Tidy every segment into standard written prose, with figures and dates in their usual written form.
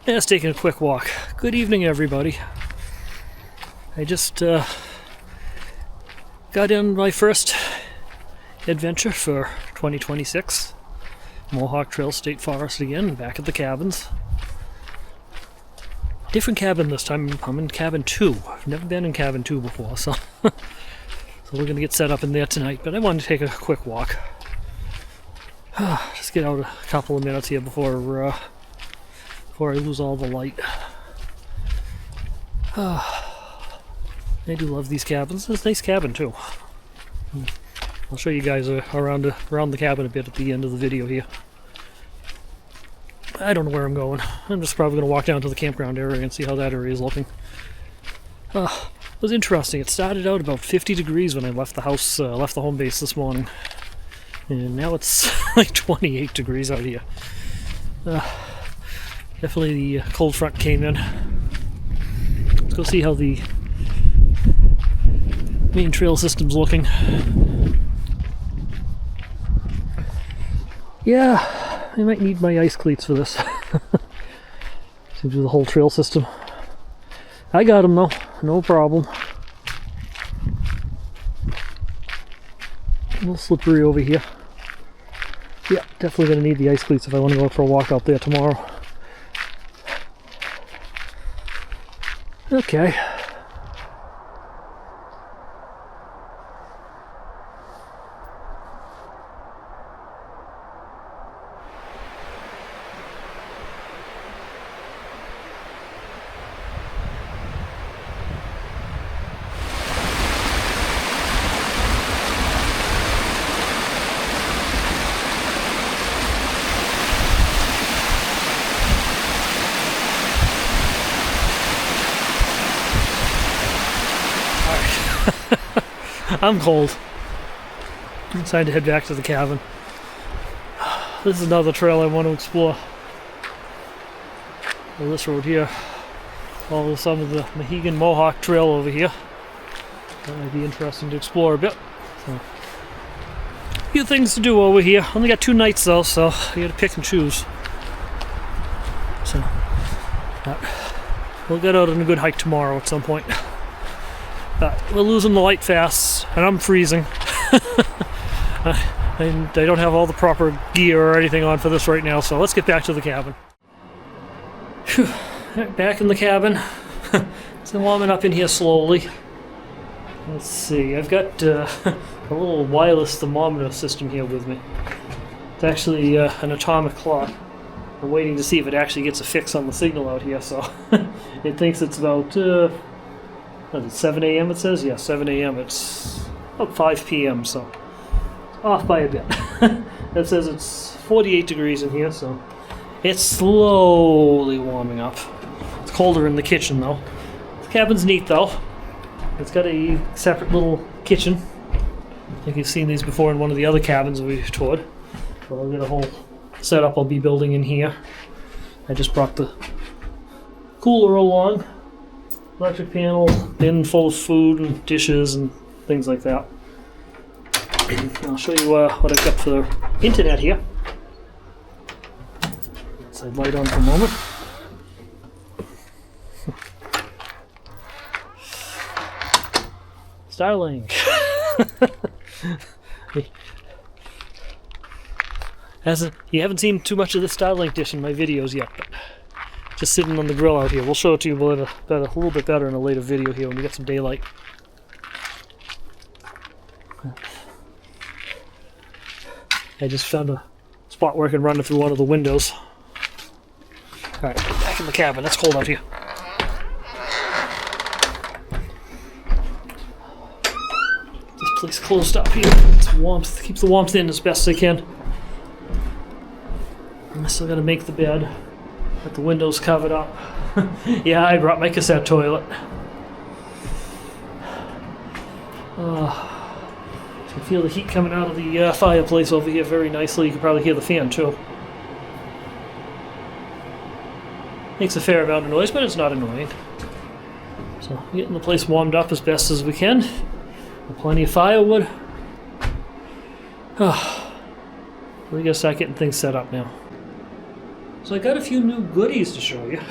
Just taking a quick walk. Good evening, everybody. I just got in my first adventure for 2026. Mohawk Trail State Forest again, back at the cabins. Different cabin this time. I'm in cabin 2. I've never been in cabin 2 before, so so we're gonna get set up in there tonight. But I wanted to take a quick walk. Just get out a couple of minutes here before I lose all the light. I do love these cabins. It's a nice cabin too. I'll show you guys around the cabin a bit at the end of the video here. I don't know where I'm going. I'm just probably going to walk down to the campground area and see how that area is looking. It was interesting. It started out about 50 degrees when I left the house, left the home base this morning. And now it's like 28 degrees out here. Definitely the cold front came in. Let's go see how the main trail system's looking. Yeah, I might need my ice cleats for this. To do the whole trail system. I got them though, no problem. A little slippery over here. Yeah, definitely going to need the ice cleats if I want to go for a walk out there tomorrow. Okay. I'm cold. I'm decided to head back to the cabin. This is another trail I want to explore. Well, this road here. Follow some of the Mohegan Mohawk Trail over here. That might be interesting to explore a bit. So, a few things to do over here. Only got 2 nights though, so you gotta pick and choose. So, we'll get out on a good hike tomorrow at some point. But we're losing the light fast, and I'm freezing. And I don't have all the proper gear or anything on for this right now, so let's get back to the cabin. Whew. Back in the cabin. So warming up in here slowly. Let's see, I've got a little wireless thermometer system here with me. It's actually an atomic clock. I'm waiting to see if it actually gets a fix on the signal out here, so it thinks it's about... what is it, 7 a.m. it says? Yeah, 7 a.m. It's about 5 p.m., so off by a bit. It says it's 48 degrees in here, so it's slowly warming up. It's colder in the kitchen, though. The cabin's neat, though. It's got a separate little kitchen. I think you've seen these before in one of the other cabins we've toured. So I'll get a whole setup I'll be building in here. I just brought the cooler along. Electric panel, bin full of food and dishes and things like that. I'll show you what I've got for the internet here. Side light on for a moment. Starlink. You haven't seen too much of the Starlink dish in my videos yet, but just sitting on the grill out here. We'll show it to you a little bit better in a later video here when we get some daylight. I just found a spot where I can run it through one of the windows. Alright, back in the cabin. It's cold out here. This place closed up here. It's warmth. Keep the warmth in as best I can. I'm still gotta make the bed. Got the windows covered up. Yeah, I brought my cassette toilet. You can feel the heat coming out of the fireplace over here very nicely. You can probably hear the fan too. Makes a fair amount of noise, but it's not annoying. So, getting the place warmed up as best as we can. With plenty of firewood. We gotta start getting things set up now. So I got a few new goodies to show you.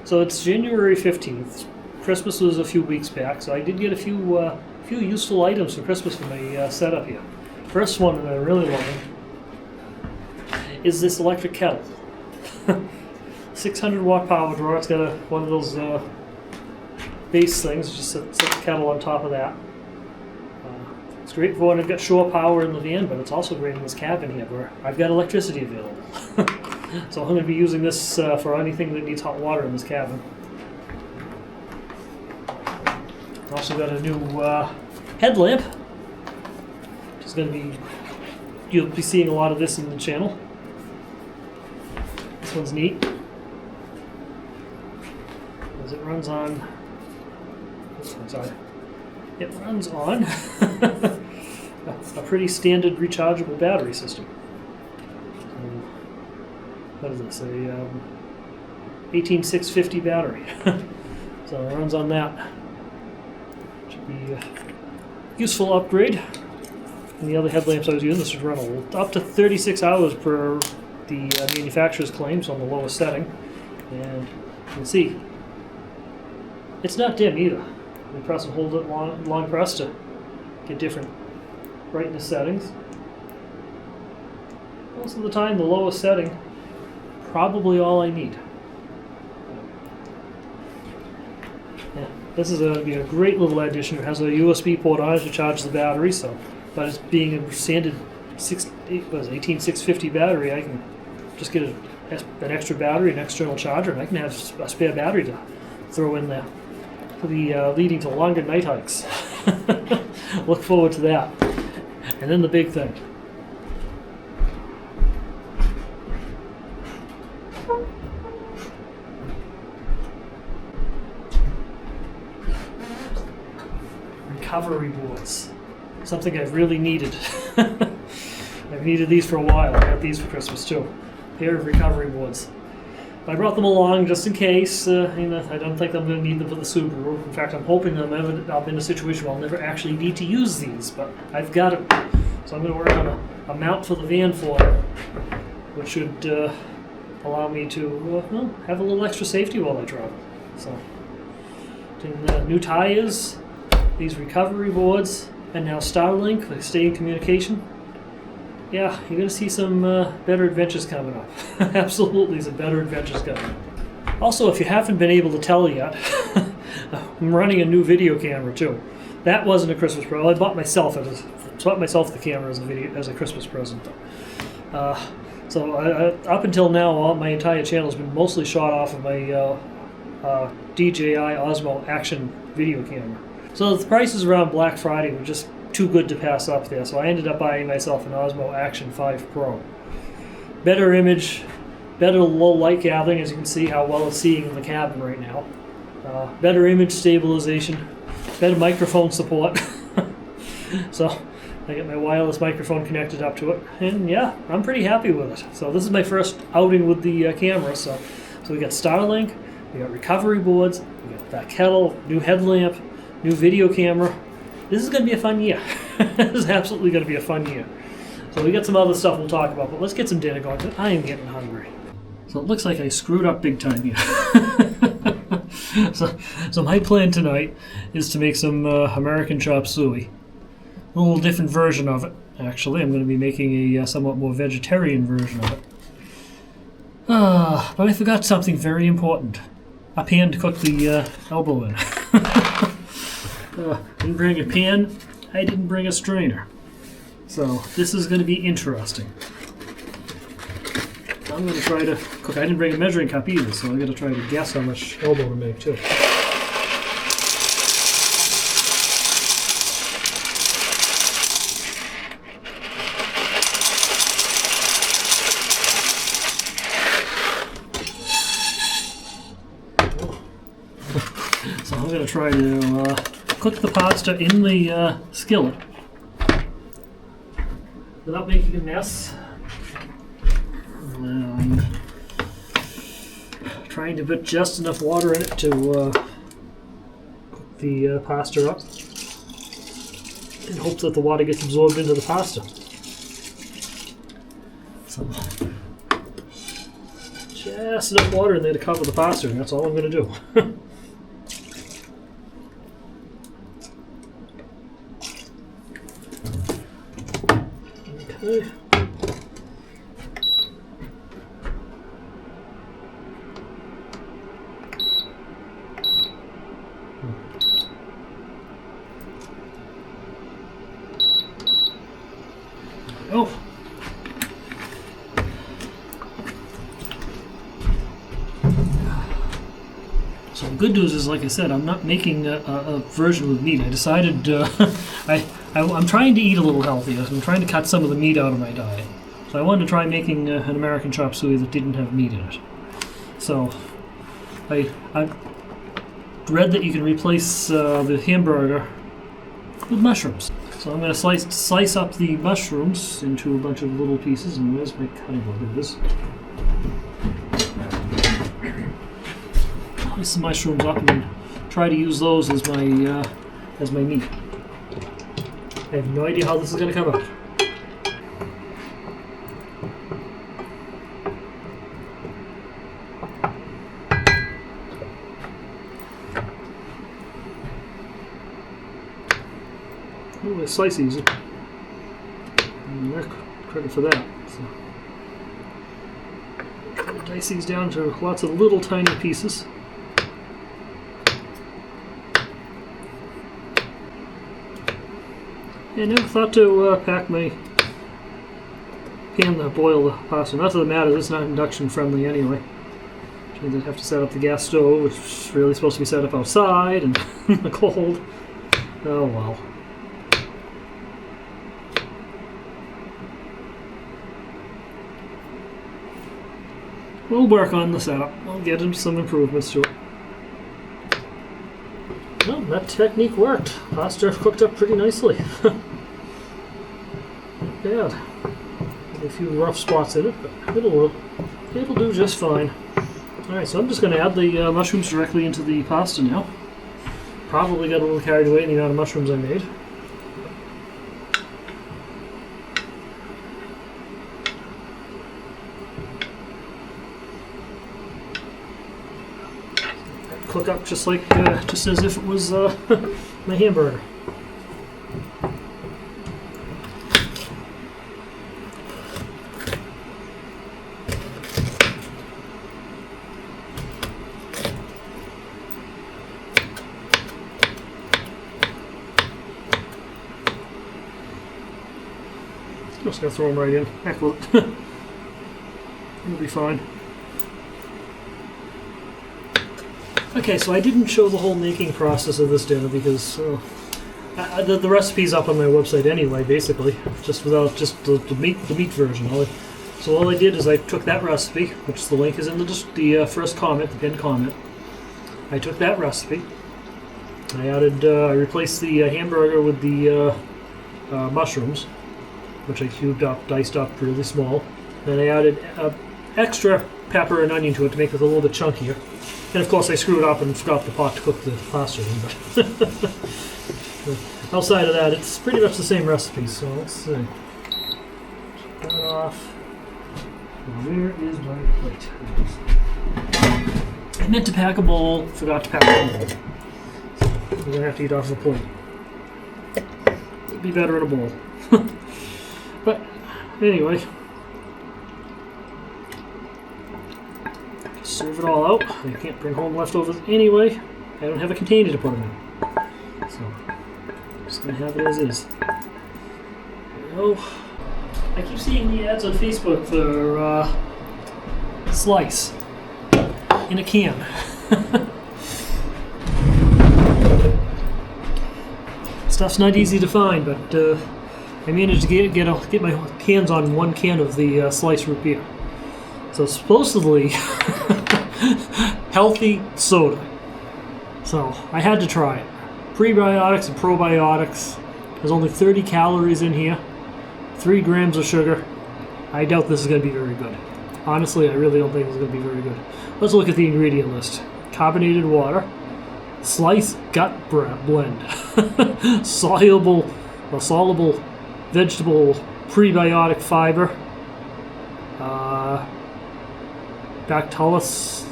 So it's January 15th. Christmas was a few weeks back, so I did get a few useful items for Christmas for my setup here. First one that I really love is this electric kettle. 600 watt power drawer. It's got one of those base things. Just set the kettle on top of that. It's great for when I've got shore power in the van, but it's also great in this cabin here where I've got electricity available. So I'm going to be using this for anything that needs hot water in this cabin. Also got a new headlamp. Which is going to be, you'll be seeing a lot of this in the channel. This one's neat. As it runs on, it runs on a pretty standard rechargeable battery system. What is this? A 18650 battery. So it runs on that. Should be a useful upgrade. And the other headlamps I was using, this would run up to 36 hours per the manufacturer's claims on the lowest setting. And you can see, it's not dim either. You press and hold it long press to get different brightness settings. Most of the time, the lowest setting, probably all I need. Yeah, this is going to be a great little addition. It has a USB port on it to charge the battery, so but it's being a standard 18650 battery, I can just get an extra battery, an external charger, and I can have a spare battery to throw in there. It'll be leading to longer night hikes. Look forward to that. And then the big thing. Recovery boards. Something I've really needed. I've needed these for a while. I got these for Christmas too. A pair of recovery boards. I brought them along just in case. I don't think I'm going to need them for the Subaru. In fact, I'm hoping I'll be in a situation where I'll never actually need to use these, but I've got it. So I'm going to work on a mount for the van for it, which should allow me to have a little extra safety while I travel. So, new tires, these recovery boards, and now Starlink, like stay in communication. Yeah, you're going to see some better adventures coming up. Absolutely some better adventures coming up. Also, if you haven't been able to tell yet, I'm running a new video camera too. That wasn't a Christmas present. I bought myself the camera as a Christmas present. So up until now, my entire channel has been mostly shot off of my DJI Osmo Action video camera. So the prices around Black Friday were just too good to pass up there, so I ended up buying myself an Osmo Action 5 Pro. Better image, better low light gathering, as you can see how well it's seeing in the cabin right now. Better image stabilization, better microphone support. So I get my wireless microphone connected up to it, and yeah, I'm pretty happy with it. So this is my first outing with the camera. So we got Starlink, we got recovery boards, we got that kettle, new headlamp, new video camera. This is going to be a fun year. This is absolutely going to be a fun year. So we got some other stuff we'll talk about, but let's get some dinner going. I am getting hungry. So it looks like I screwed up big time here. So my plan tonight is to make some American chop suey. A little different version of it, actually. I'm going to be making a somewhat more vegetarian version of it. But I forgot something very important. A pan to cook the elbow in. Didn't bring a pan, I didn't bring a strainer. So this is going to be interesting. I'm going to try to cook. I didn't bring a measuring cup either, so I'm going to try to guess how much elbow to make too. So I'm going to try to cook the pasta in the skillet without making a mess. And trying to put just enough water in it to cook the pasta up in hopes that the water gets absorbed into the pasta. So just enough water in there to cover the pasta, and that's all I'm going to do. Okay. Oh. So the good news is, like I said, I'm not making a version with meat. I decided I'm trying to eat a little healthier. I'm trying to cut some of the meat out of my diet. So I wanted to try making an American chop suey that didn't have meat in it. So I read that you can replace the hamburger with mushrooms. So I'm going to slice up the mushrooms into a bunch of little pieces. And where's my cutting board? It is. Slice the mushrooms up and try to use those as my meat. I have no idea how this is going to come out. Oh, I slice easy. Credit for that. So, dice these down to lots of little tiny pieces. I never thought to pack my pan to boil the pasta. Not that it matters, it's not induction friendly anyway. Which means I'd have to set up the gas stove, which is really supposed to be set up outside and in the cold. Oh well. We'll work on the setup. We'll get into some improvements to it. Well, that technique worked. Pasta cooked up pretty nicely. Not bad. A few rough spots in it, but it'll do just fine. Alright, so I'm just going to add the mushrooms directly into the pasta now. Probably got a little carried away in the amount of mushrooms I made. Cook up just as if it was my hamburger. Just gonna throw them right in. Heck with it. It'll be fine. Okay, so I didn't show the whole making process of this dinner because the recipe's up on my website anyway, basically, just without the meat version. So all I did is I took that recipe, which the link is in the first comment, the pinned comment. I took that recipe. I replaced the hamburger with the mushrooms, which I cubed up, diced up really small. Then I added extra pepper and onion to it to make it a little bit chunkier. And of course I screwed up and forgot the pot to cook the pasta in. But outside of that, it's pretty much the same recipe. So let's see. Check that off. Where is my plate? I meant to pack a bowl, forgot to pack a bowl. So I'm going to have to eat off the plate. It'd be better in a bowl. But anyway. Serve it all out. I can't bring home leftovers anyway. I don't have a container to put them in. So, I'm just going to have it as is. There we go. I keep seeing the ads on Facebook for slice in a can. Stuff's not easy to find, but I managed to get my hands on one can of the sliced root beer. So supposedly healthy soda. So I had to try it. Prebiotics and probiotics. There's only 30 calories in here. 3 grams of sugar. I doubt this is going to be very good. Honestly, I really don't think it's going to be very good. Let's look at the ingredient list. Carbonated water. Sliced gut blend. Soluble vegetable prebiotic fiber. Bacillus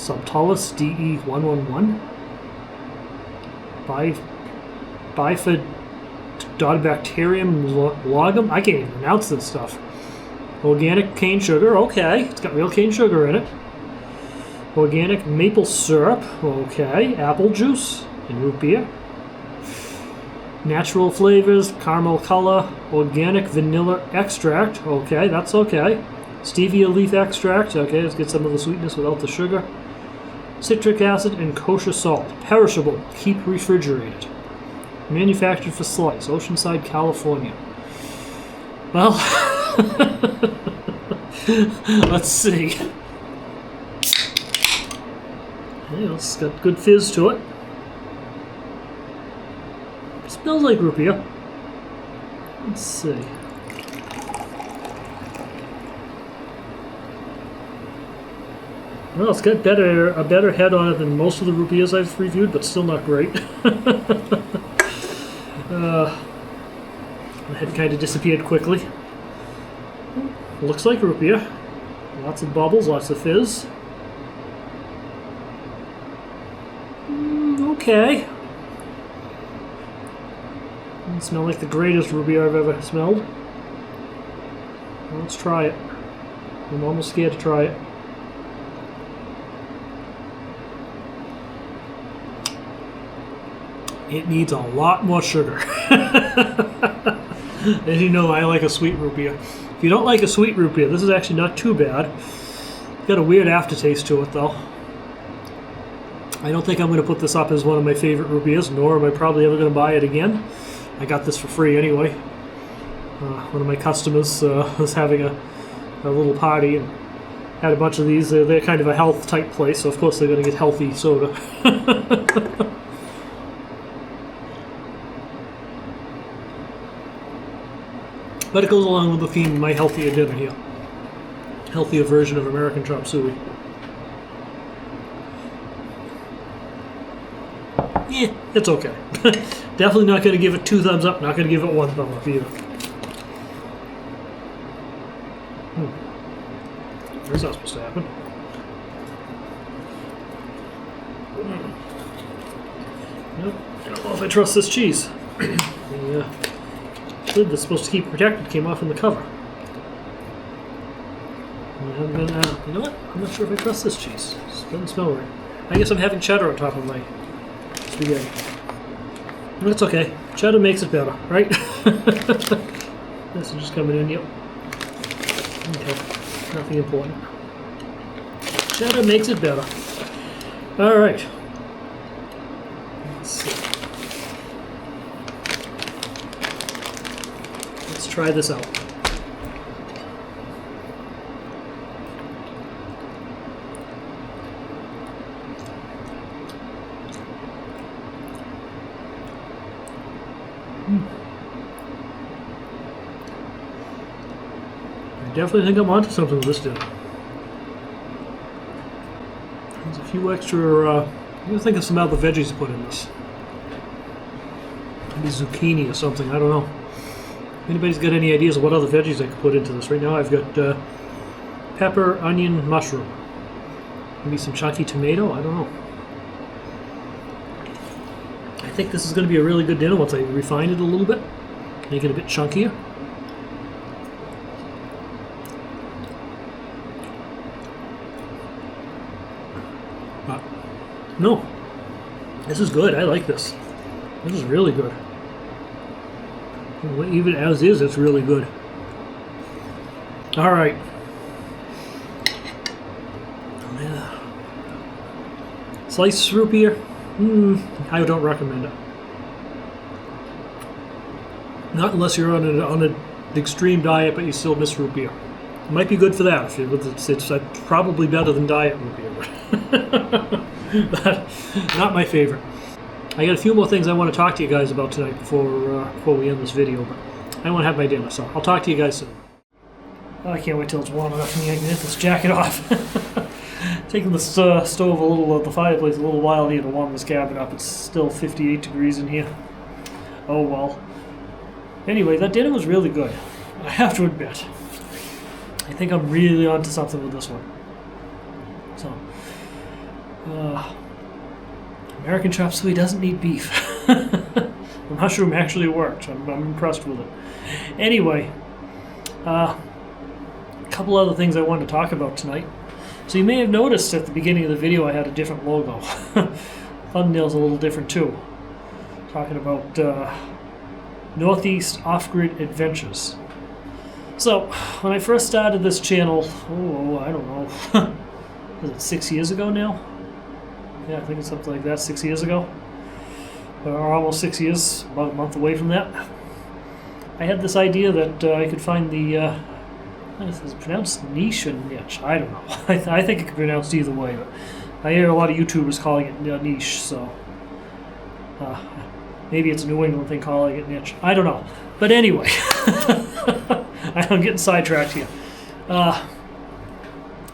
subtilis DE111. Bifidobacterium logum. I can't even pronounce this stuff. Organic cane sugar. Okay, it's got real cane sugar in it. Organic maple syrup. Okay, apple juice and root beer. Natural flavors, caramel color, organic vanilla extract. Okay, that's okay. Stevia leaf extract. Okay, let's get some of the sweetness without the sugar. Citric acid and kosher salt. Perishable. Keep refrigerated. Manufactured for slice. Oceanside, California. Well, let's see. Yeah, it's got good fizz to it. Smells like root beer. Let's see. Well, it's got a better head on it than most of the root beers I've reviewed, but still not great. The head kind of disappeared quickly. Looks like root beer. Lots of bubbles, lots of fizz. Okay. Doesn't smell like the greatest root beer I've ever smelled. Well, let's try it. I'm almost scared to try it. It needs a lot more sugar. As you know, I like a sweet root beer. If you don't like a sweet root beer, this is actually not too bad. It's got a weird aftertaste to it, though. I don't think I'm going to put this up as one of my favorite root beers, nor am I probably ever going to buy it again. I got this for free anyway. One of my customers was having a little party and had a bunch of these. They're kind of a health type place, so of course they're going to get healthy soda. But it goes along with the theme of my healthier dinner here. Healthier version of American Chop Suey. Yeah, it's okay. Definitely not going to give it 2 thumbs up, not going to give it 1 thumb up either. That's not supposed to happen. Nope, I don't know if I trust this cheese. The lid that's supposed to keep it protected came off in the cover. And then, you know what? I'm not sure if I trust this cheese. It doesn't smell right. I guess I'm having cheddar on top of my spaghetti. That's okay. Cheddar makes it better, right? This is just coming in, yep. Okay, nothing important. Cheddar makes it better. Alright. Let's see. Let's try this out. I definitely think I'm onto something with this dinner. There's a few extra, I'm going to think of some other veggies to put in this. Maybe zucchini or something, I don't know. If anybody's got any ideas of what other veggies I could put into this? Right now I've got pepper, onion, mushroom. Maybe some chunky tomato, I don't know. I think this is going to be a really good dinner once I refine it a little bit. Make it a bit chunkier. No, this is good. I like this. This is really good. Even as is, it's really good. All right. Yeah. Sliced root beer. I don't recommend it. Not unless you're on an extreme diet, but you still miss root beer. It might be good for that. It's probably better than diet root beer. But not my favorite. I got a few more things I want to talk to you guys about tonight before we end this video, but I want to have my dinner, so I'll talk to you guys soon. Oh, I can't wait till it's warm enough for me. I can get this jacket off. Taking the stove a little, the fireplace a little while here to warm this cabin up. It's still 58 degrees in here. Oh well. Anyway, that dinner was really good. I have to admit. I think I'm really onto something with this one. American chop suey doesn't need beef. The mushroom actually worked. I'm impressed with it. Anyway, a couple other things I wanted to talk about tonight. So you may have noticed at the beginning of the video I had a different logo. Thumbnail's a little different too. Talking about Northeast Off-Grid Adventures. So, when I first started this channel, I don't know, was it 6 years ago now? Yeah, I think it's something like that, 6 years ago. Or almost 6 years, about a month away from that. I had this idea that I could find the, is it pronounced niche or niche? I don't know. I think it could be pronounced either way, but I hear a lot of YouTubers calling it niche, so maybe it's a New England thing calling it niche. I don't know. But anyway, I'm getting sidetracked here.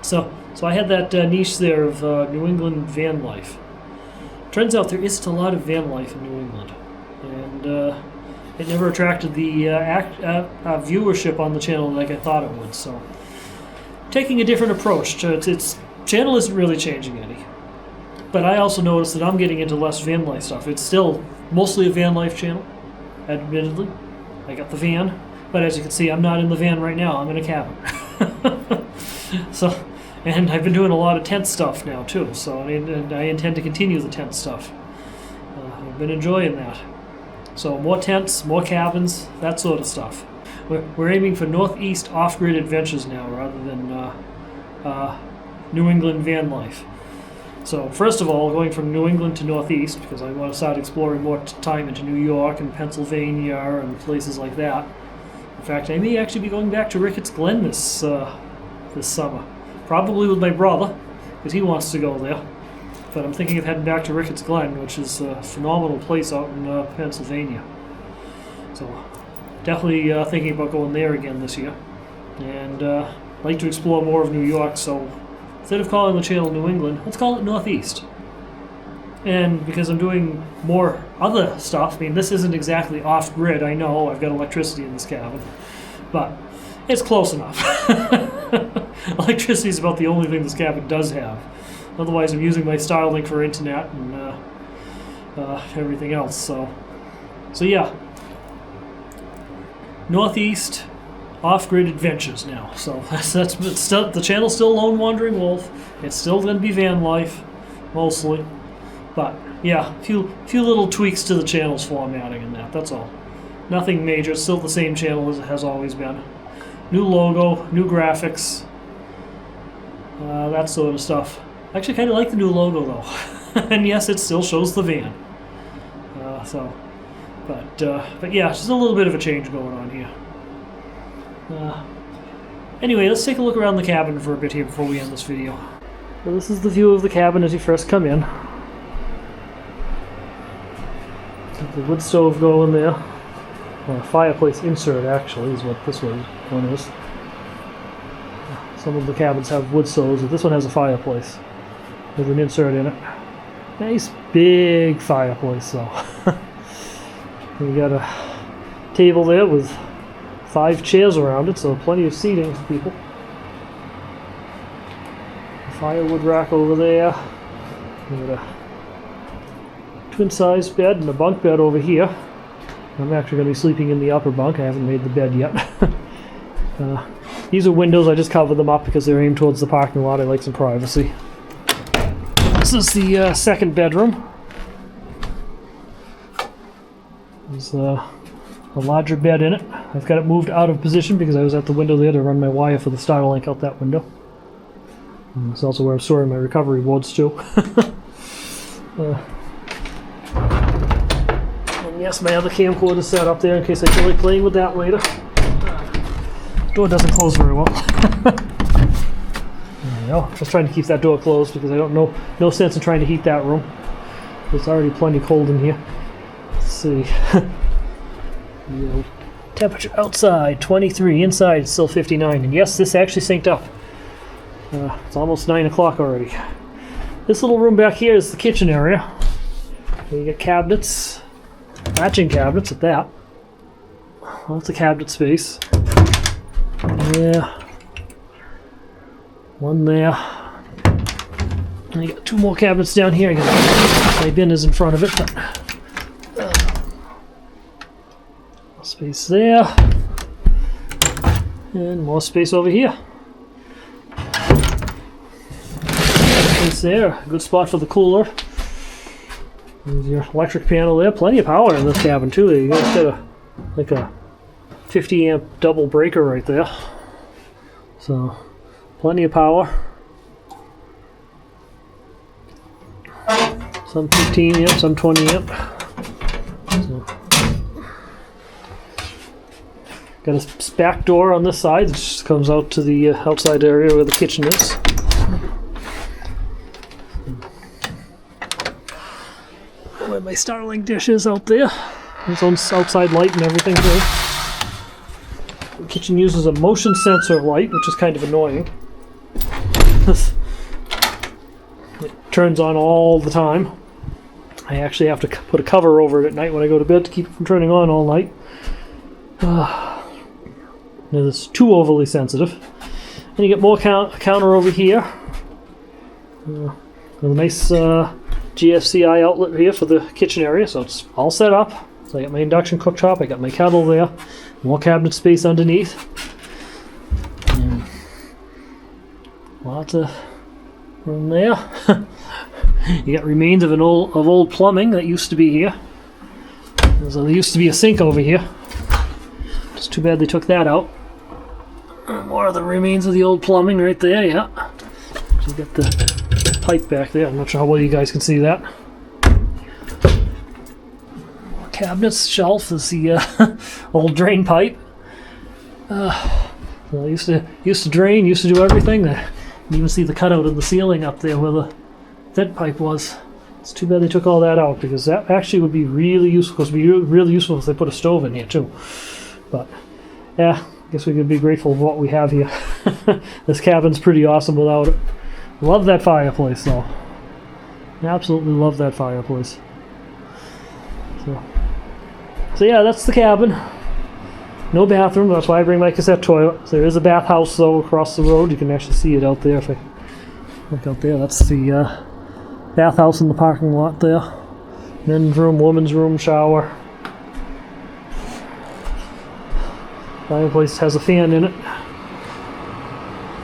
So I had that niche there of New England van life. Turns out there isn't a lot of van life in New England, and it never attracted the viewership on the channel like I thought it would. So, taking a different approach. Its channel isn't really changing any, but I also noticed that I'm getting into less van life stuff. It's still mostly a van life channel, admittedly. I got the van, but as you can see, I'm not in the van right now. I'm in a cabin. And I've been doing a lot of tent stuff now too, so I intend to continue the tent stuff. I've been enjoying that. So more tents, more cabins, that sort of stuff. We're aiming for Northeast Off-Grid Adventures now rather than New England van life. So first of all, going from New England to Northeast, because I want to start exploring more time into New York and Pennsylvania and places like that. In fact, I may actually be going back to Ricketts Glen this summer. Probably with my brother, because he wants to go there. But I'm thinking of heading back to Ricketts Glen, which is a phenomenal place out in Pennsylvania. So, definitely thinking about going there again this year. And like to explore more of New York, so instead of calling the channel New England, let's call it Northeast. And because I'm doing more other stuff, I mean, this isn't exactly off-grid, I know, I've got electricity in this cabin. But it's close enough. Electricity is about the only thing this cabin does have. Otherwise, I'm using my Starlink for internet and everything else. So yeah, Northeast Off-Grid Adventures now. So that's still, the channel's still Lone Wandering Wolf. It's still going to be van life, mostly. But yeah, a few little tweaks to the channel's formatting and that. That's all. Nothing major. It's still the same channel as it has always been. New logo, new graphics, that sort of stuff. I actually kind of like the new logo though. And yes, it still shows the van. But yeah, just a little bit of a change going on here. Anyway, let's take a look around the cabin for a bit here before we end this video. So this is the view of the cabin as you first come in. The wood stove going there. Well, a fireplace insert actually is what this one is. Some of the cabins have wood stoves, but this one has a fireplace with an insert in it. Nice big fireplace though. We got a table there with 5 chairs around it, so plenty of seating for people. A firewood rack over there. We got a twin-size bed and a bunk bed over here. I'm actually going to be sleeping in the upper bunk. I haven't made the bed yet. These are windows. I just covered them up because they're aimed towards the parking lot. I like some privacy. This is the second bedroom. There's a larger bed in it. I've got it moved out of position because I was at the window there to run my wire for the Starlink out that window. And it's also where I'm storing my recovery boards too. Yes, my other camcorder is set up there in case I feel like playing with that later. Door doesn't close very well. There we go. Just trying to keep that door closed because I don't know, no sense in trying to heat that room. It's already plenty cold in here. Let's see. Temperature outside 23, inside it's still 59. And yes, this actually synced up. It's almost 9 o'clock already. This little room back here is the kitchen area. You get cabinets. Matching cabinets at that. Lots of cabinet space. Yeah. One there. And you got 2 more cabinets down here. I got my bin is in front of it, but space there, and more space over here. Space there, good spot for the cooler. There's your electric panel there. Plenty of power in this cabin too. You got like a 50 amp double breaker right there. So plenty of power. Some 15 amp, some 20 amp. So, got a back door on this side that just comes out to the outside area where the kitchen is. Where my Starlink dish is out there. There's own outside light and everything here. The kitchen uses a motion sensor light, which is kind of annoying. It turns on all the time. I actually have to put a cover over it at night when I go to bed to keep it from turning on all night. It's too overly sensitive. And you get more counter over here. With a nice GFCI outlet here for the kitchen area, so it's all set up. So I got my induction cooktop, I got my kettle there, more cabinet space underneath. And lots of room there. You got remains of old plumbing that used to be here. There used to be a sink over here. It's too bad they took that out. More of the remains of the old plumbing right there, yeah. So you got the pipe back there. I'm not sure how well you guys can see that. More cabinets, shelf is the old drain pipe. Well, used to drain, used to do everything. You can even see the cutout in the ceiling up there where the vent pipe was. It's too bad they took all that out, because that actually would be really useful. It would be really useful if they put a stove in here too. But yeah, I guess we could be grateful for what we have here. This cabin's pretty awesome without it. Love that fireplace though. Absolutely love that fireplace. So yeah, that's the cabin. No bathroom, that's why I bring my cassette toilet. So there is a bathhouse though across the road. You can actually see it out there if I look out there. That's the bathhouse in the parking lot there. Men's room, woman's room, shower. Fireplace has a fan in it.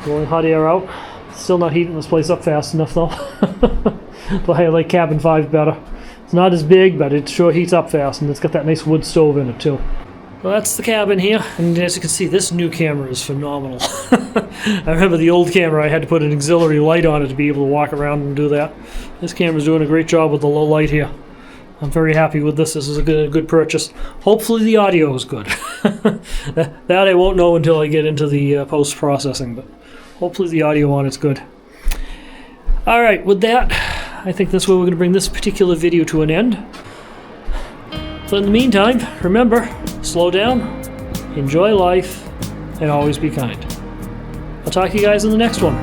Blowing hot air out. Still not heating this place up fast enough though. But I like cabin 5 better. It's not as big, but it sure heats up fast, and it's got that nice wood stove in it too. Well, that's the cabin here, and as you can see, this new camera is phenomenal. I remember the old camera, I had to put an auxiliary light on it to be able to walk around and do that. This camera's doing a great job with the low light here. I'm very happy with this. This is a good purchase. Hopefully the audio is good. That I won't know until I get into the post-processing, but hopefully the audio on it's good. Alright, with that, I think that's where we're going to bring this particular video to an end. So in the meantime, remember, slow down, enjoy life, and always be kind. I'll talk to you guys in the next one.